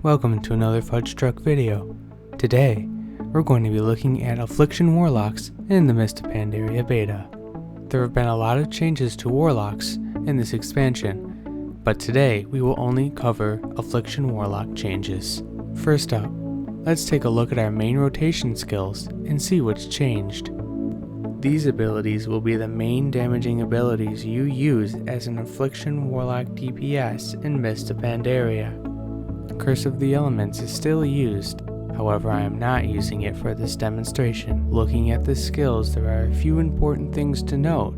Welcome to another Fudgetruck video. Today, we're going to be looking at Affliction Warlocks in the Mist of Pandaria beta. There have been a lot of changes to Warlocks in this expansion, but today we will only cover Affliction Warlock changes. First up, let's take a look at our main rotation skills and see what's changed. These abilities will be the main damaging abilities you use as an Affliction Warlock DPS in Mist of Pandaria. Curse of the Elements is still used, however I am not using it for this demonstration. Looking at the skills, there are a few important things to note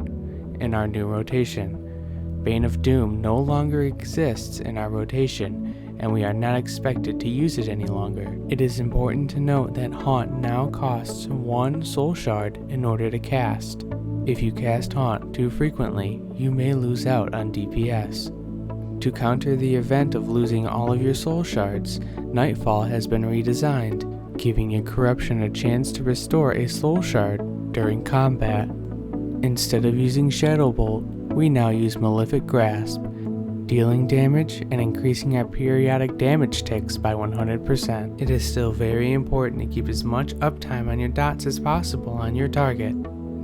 in our new rotation. Bane of Doom no longer exists in our rotation, and we are not expected to use it any longer. It is important to note that Haunt now costs 1 soul shard in order to cast. If you cast Haunt too frequently, you may lose out on DPS. To counter the event of losing all of your soul shards, Nightfall has been redesigned, giving your corruption a chance to restore a soul shard during combat. Instead of using Shadow Bolt, we now use Malefic Grasp, dealing damage and increasing our periodic damage ticks by 100%. It is still very important to keep as much uptime on your dots as possible on your target.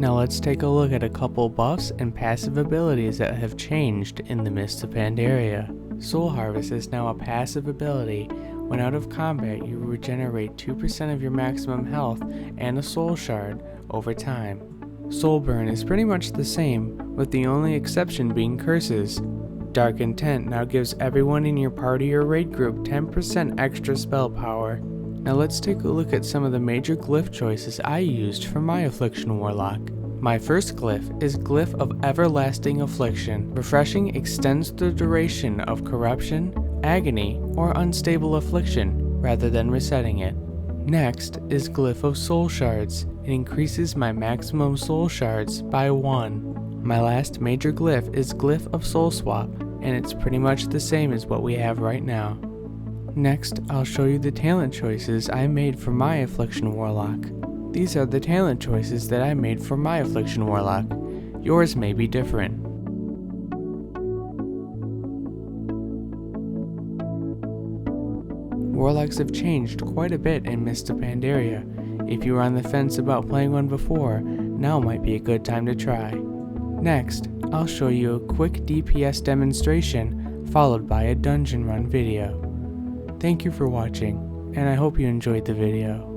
Now let's take a look at a couple buffs and passive abilities that have changed in the Mist of Pandaria. Soul Harvest is now a passive ability. When out of combat, you regenerate 2% of your maximum health and a soul shard over time. Soul Burn is pretty much the same, with the only exception being curses. Dark Intent now gives everyone in your party or raid group 10% extra spell power. Now let's take a look at some of the major glyph choices I used for my Affliction Warlock. My first glyph is Glyph of Everlasting Affliction. Refreshing extends the duration of corruption, agony, or unstable affliction rather than resetting it. Next is Glyph of Soul Shards. It increases my maximum soul shards by 1. My last major glyph is Glyph of Soul Swap, and it's pretty much the same as what we have right now. Next, I'll show you the talent choices I made for my Affliction Warlock. These are the talent choices that I made for my Affliction Warlock. Yours may be different. Warlocks have changed quite a bit in Mist of Pandaria. If you were on the fence about playing one before, now might be a good time to try. Next, I'll show you a quick DPS demonstration followed by a dungeon run video. Thank you for watching, and I hope you enjoyed the video.